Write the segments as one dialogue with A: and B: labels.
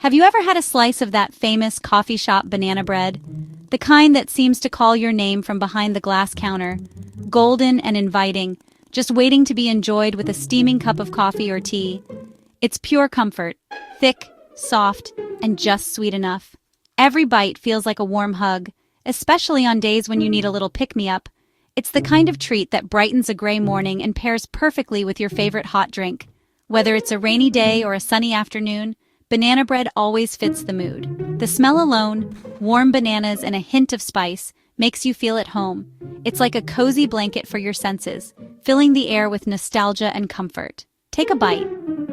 A: Have you ever had a slice of that famous coffee shop banana bread? The kind that seems to call your name from behind the glass counter, golden and inviting, just waiting to be enjoyed with a steaming cup of coffee or tea. It's pure comfort, thick, soft, and just sweet enough. Every bite feels like a warm hug, especially on days when you need a little pick-me-up. It's the kind of treat that brightens a gray morning and pairs perfectly with your favorite hot drink. Whether it's a rainy day or a sunny afternoon, banana bread always fits the mood. The smell alone, warm bananas and a hint of spice, makes you feel at home. It's like a cozy blanket for your senses, filling the air with nostalgia and comfort. Take a bite,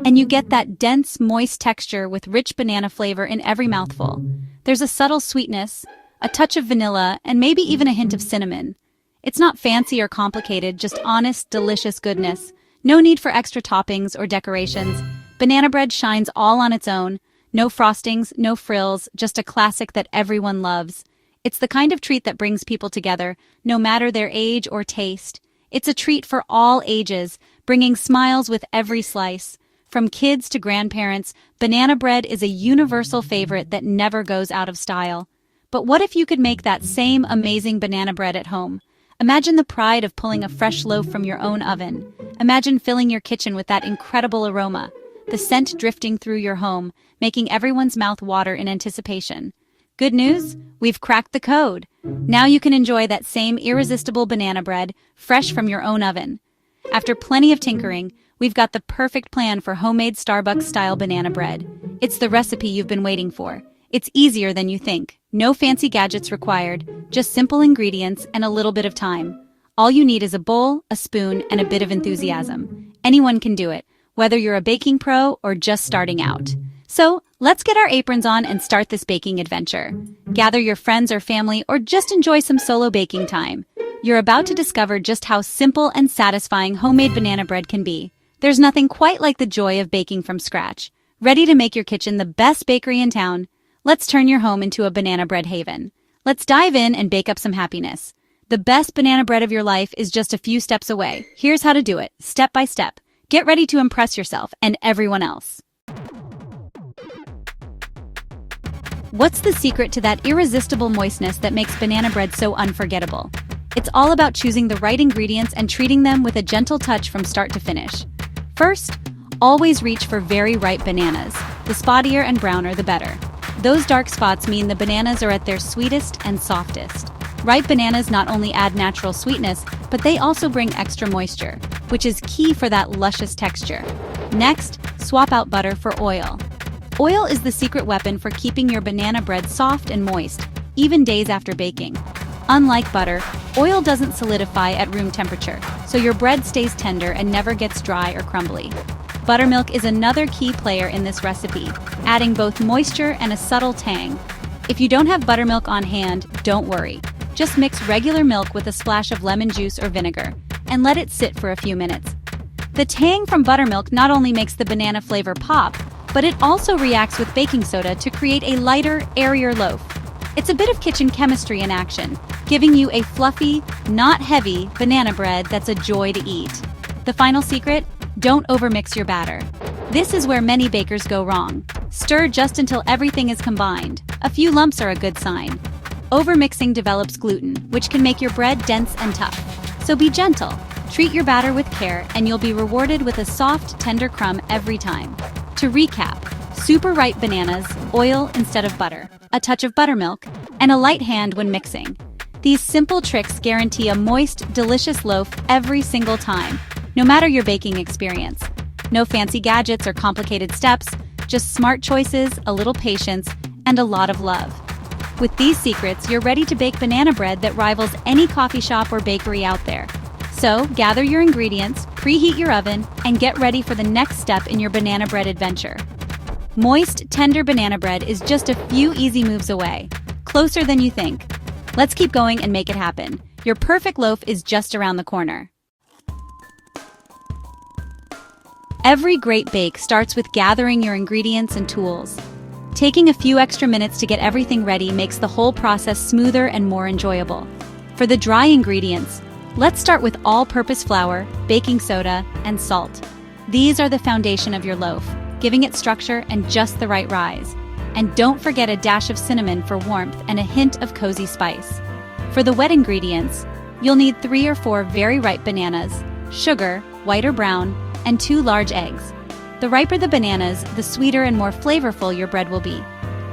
A: and you get that dense, moist texture with rich banana flavor in every mouthful. There's a subtle sweetness, a touch of vanilla, and maybe even a hint of cinnamon. It's not fancy or complicated, just honest, delicious goodness. No need for extra toppings or decorations. Banana bread shines all on its own. No frostings, no frills, just a classic that everyone loves. It's the kind of treat that brings people together, no matter their age or taste. It's a treat for all ages, bringing smiles with every slice. From kids to grandparents, banana bread is a universal favorite that never goes out of style. But what if you could make that same amazing banana bread at home? Imagine the pride of pulling a fresh loaf from your own oven. Imagine filling your kitchen with that incredible aroma, the scent drifting through your home, making everyone's mouth water in anticipation. Good news? We've cracked the code. Now you can enjoy that same irresistible banana bread, fresh from your own oven. After plenty of tinkering, we've got the perfect plan for homemade Starbucks-style banana bread. It's the recipe you've been waiting for. It's easier than you think. No fancy gadgets required, just simple ingredients and a little bit of time. All you need is a bowl, a spoon, and a bit of enthusiasm. Anyone can do it, whether you're a baking pro or just starting out. So, let's get our aprons on and start this baking adventure. Gather your friends or family or just enjoy some solo baking time. You're about to discover just how simple and satisfying homemade banana bread can be. There's nothing quite like the joy of baking from scratch. Ready to make your kitchen the best bakery in town? Let's turn your home into a banana bread haven. Let's dive in and bake up some happiness. The best banana bread of your life is just a few steps away. Here's how to do it, step by step. Get ready to impress yourself and everyone else. What's the secret to that irresistible moistness that makes banana bread so unforgettable? It's all about choosing the right ingredients and treating them with a gentle touch from start to finish. First, always reach for very ripe bananas. The spottier and browner, the better. Those dark spots mean the bananas are at their sweetest and softest. Ripe bananas not only add natural sweetness, but they also bring extra moisture, which is key for that luscious texture. Next, swap out butter for oil. Oil is the secret weapon for keeping your banana bread soft and moist, even days after baking. Unlike butter, oil doesn't solidify at room temperature, so your bread stays tender and never gets dry or crumbly. Buttermilk is another key player in this recipe, adding both moisture and a subtle tang. If you don't have buttermilk on hand, don't worry. Just mix regular milk with a splash of lemon juice or vinegar, and let it sit for a few minutes. The tang from buttermilk not only makes the banana flavor pop, but it also reacts with baking soda to create a lighter, airier loaf. It's a bit of kitchen chemistry in action, giving you a fluffy, not heavy banana bread that's a joy to eat. The final secret? Don't overmix your batter. This is where many bakers go wrong. Stir just until everything is combined. A few lumps are a good sign. Overmixing develops gluten, which can make your bread dense and tough. So be gentle. Treat your batter with care, and you'll be rewarded with a soft, tender crumb every time. To recap, super ripe bananas, oil instead of butter, a touch of buttermilk, and a light hand when mixing. These simple tricks guarantee a moist, delicious loaf every single time, no matter your baking experience. No fancy gadgets or complicated steps, just smart choices, a little patience, and a lot of love. With these secrets, you're ready to bake banana bread that rivals any coffee shop or bakery out there. So, gather your ingredients, preheat your oven, and get ready for the next step in your banana bread adventure. Moist, tender banana bread is just a few easy moves away, closer than you think. Let's keep going and make it happen. Your perfect loaf is just around the corner. Every great bake starts with gathering your ingredients and tools. Taking a few extra minutes to get everything ready makes the whole process smoother and more enjoyable. For the dry ingredients, let's start with all-purpose flour, baking soda, and salt. These are the foundation of your loaf, giving it structure and just the right rise. And don't forget a dash of cinnamon for warmth and a hint of cozy spice. For the wet ingredients, you'll need 3 or 4 very ripe bananas, sugar, white or brown, and 2 large eggs. The riper the bananas, the sweeter and more flavorful your bread will be.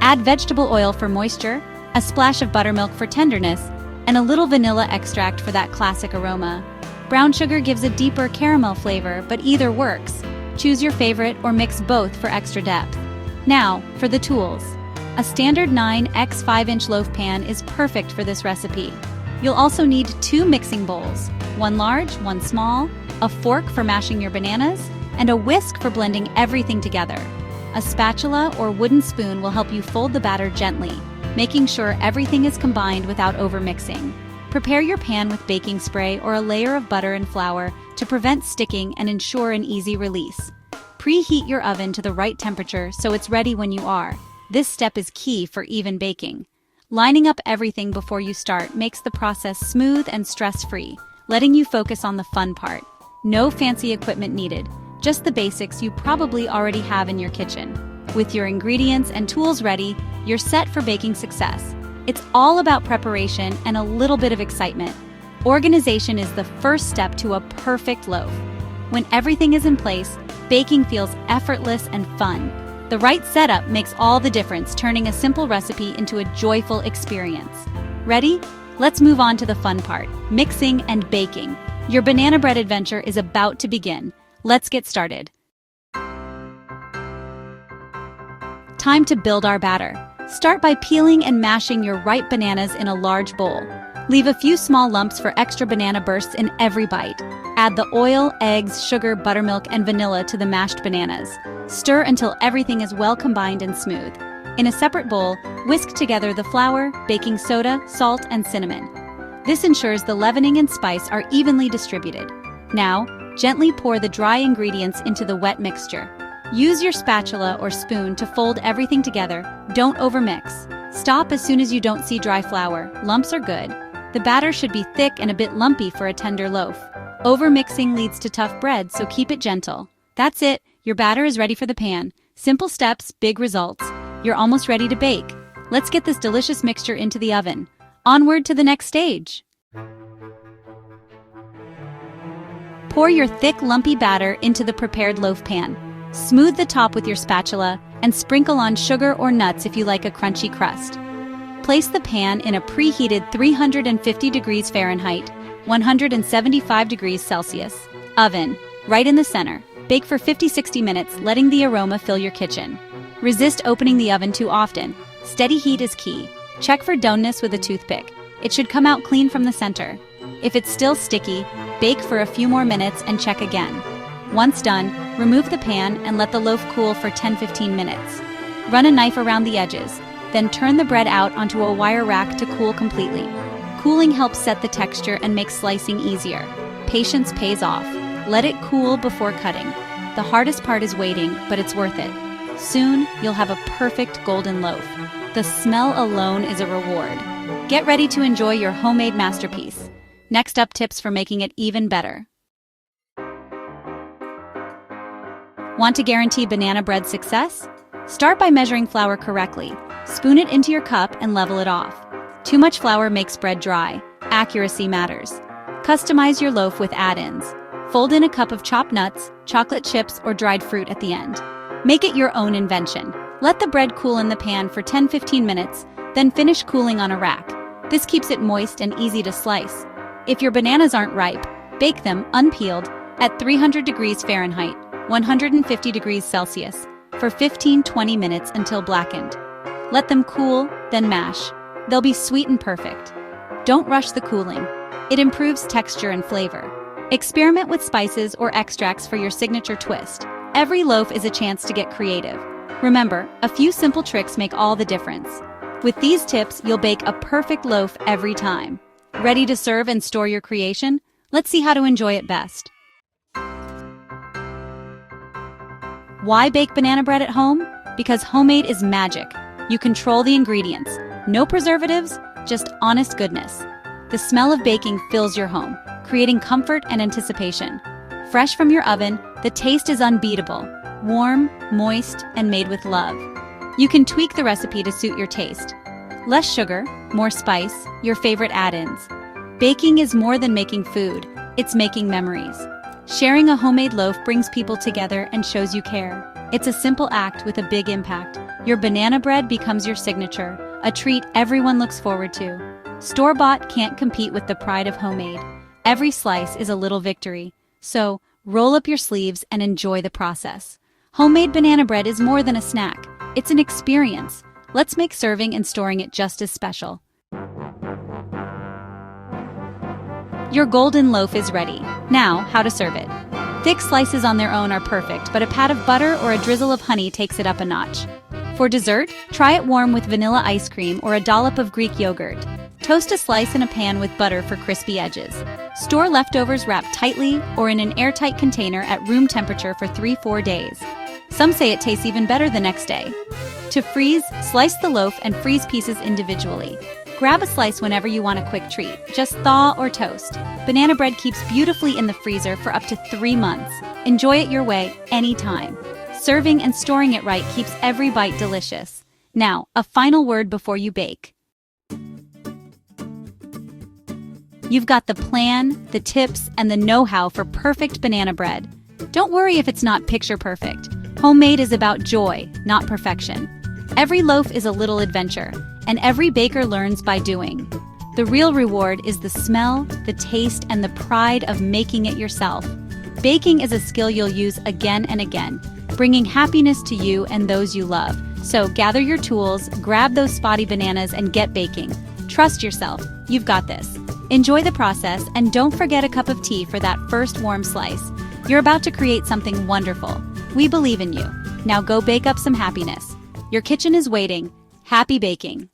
A: Add vegetable oil for moisture, a splash of buttermilk for tenderness, and a little vanilla extract for that classic aroma. Brown sugar gives a deeper caramel flavor, but either works. Choose your favorite or mix both for extra depth. Now, for the tools. A standard 9x 5-inch loaf pan is perfect for this recipe. You'll also need 2 mixing bowls, one large, one small, a fork for mashing your bananas, and a whisk for blending everything together. A spatula or wooden spoon will help you fold the batter gently, making sure everything is combined without overmixing. Prepare your pan with baking spray or a layer of butter and flour to prevent sticking and ensure an easy release. Preheat your oven to the right temperature so it's ready when you are. This step is key for even baking. Lining up everything before you start makes the process smooth and stress-free, letting you focus on the fun part. No fancy equipment needed, just the basics you probably already have in your kitchen. With your ingredients and tools ready, you're set for baking success. It's all about preparation and a little bit of excitement. Organization is the first step to a perfect loaf. When everything is in place, baking feels effortless and fun. The right setup makes all the difference, turning a simple recipe into a joyful experience. Ready? Let's move on to the fun part, mixing and baking. Your banana bread adventure is about to begin. Let's get started. Time to build our batter. Start by peeling and mashing your ripe bananas in a large bowl. Leave a few small lumps for extra banana bursts in every bite. Add the oil, eggs, sugar, buttermilk, and vanilla to the mashed bananas. Stir until everything is well combined and smooth. In a separate bowl, whisk together the flour, baking soda, salt, and cinnamon. This ensures the leavening and spice are evenly distributed. Now, gently pour the dry ingredients into the wet mixture. Use your spatula or spoon to fold everything together. Don't overmix. Stop as soon as you don't see dry flour. Lumps are good. The batter should be thick and a bit lumpy for a tender loaf. Overmixing leads to tough bread, so keep it gentle. That's it. Your batter is ready for the pan. Simple steps, big results. You're almost ready to bake. Let's get this delicious mixture into the oven. Onward to the next stage. Pour your thick, lumpy batter into the prepared loaf pan. Smooth the top with your spatula and sprinkle on sugar or nuts if you like a crunchy crust. Place the pan in a preheated 350 degrees Fahrenheit, 175 degrees Celsius oven, right in the center. Bake for 50-60 minutes, letting the aroma fill your kitchen. Resist opening the oven too often. Steady heat is key. Check for doneness with a toothpick. It should come out clean from the center. If it's still sticky, bake for a few more minutes and check again. Once done, remove the pan and let the loaf cool for 10-15 minutes. Run a knife around the edges, then turn the bread out onto a wire rack to cool completely. Cooling helps set the texture and makes slicing easier. Patience pays off. Let it cool before cutting. The hardest part is waiting, but it's worth it. Soon, you'll have a perfect golden loaf. The smell alone is a reward. Get ready to enjoy your homemade masterpiece. Next up, tips for making it even better. Want to guarantee banana bread success? Start by measuring flour correctly. Spoon it into your cup and level it off. Too much flour makes bread dry. Accuracy matters. Customize your loaf with add-ins. Fold in a cup of chopped nuts, chocolate chips, or dried fruit at the end. Make it your own invention. Let the bread cool in the pan for 10-15 minutes, then finish cooling on a rack. This keeps it moist and easy to slice. If your bananas aren't ripe, bake them, unpeeled, at 300 degrees Fahrenheit, 150 degrees Celsius, for 15-20 minutes until blackened. Let them cool, then mash. They'll be sweet and perfect. Don't rush the cooling. It improves texture and flavor. Experiment with spices or extracts for your signature twist. Every loaf is a chance to get creative. Remember, a few simple tricks make all the difference. With these tips, you'll bake a perfect loaf every time. Ready to serve and store your creation? Let's see how to enjoy it best. Why bake banana bread at home? Because homemade is magic. You control the ingredients. No preservatives, just honest goodness. The smell of baking fills your home, creating comfort and anticipation. Fresh from your oven, the taste is unbeatable. Warm, moist, and made with love. You can tweak the recipe to suit your taste. Less sugar, more spice, your favorite add-ins. Baking is more than making food, it's making memories. Sharing a homemade loaf brings people together and shows you care. It's a simple act with a big impact. Your banana bread becomes your signature, a treat everyone looks forward to. Store-bought can't compete with the pride of homemade. Every slice is a little victory. So, roll up your sleeves and enjoy the process. Homemade banana bread is more than a snack. It's an experience. Let's make serving and storing it just as special. Your golden loaf is ready. Now, how to serve it. Thick slices on their own are perfect, but a pat of butter or a drizzle of honey takes it up a notch. For dessert, try it warm with vanilla ice cream or a dollop of Greek yogurt. Toast a slice in a pan with butter for crispy edges. Store leftovers wrapped tightly or in an airtight container at room temperature for 3-4 days. Some say it tastes even better the next day. To freeze, slice the loaf and freeze pieces individually. Grab a slice whenever you want a quick treat, just thaw or toast. Banana bread keeps beautifully in the freezer for up to 3 months. Enjoy it your way, anytime. Serving and storing it right keeps every bite delicious. Now, a final word before you bake. You've got the plan, the tips, and the know-how for perfect banana bread. Don't worry if it's not picture perfect. Homemade is about joy, not perfection. Every loaf is a little adventure, and every baker learns by doing. The real reward is the smell, the taste, and the pride of making it yourself. Baking is a skill you'll use again and again, bringing happiness to you and those you love. So gather your tools, grab those spotty bananas, and get baking. Trust yourself, you've got this. Enjoy the process, and don't forget a cup of tea for that first warm slice. You're about to create something wonderful. We believe in you. Now go bake up some happiness. Your kitchen is waiting. Happy baking!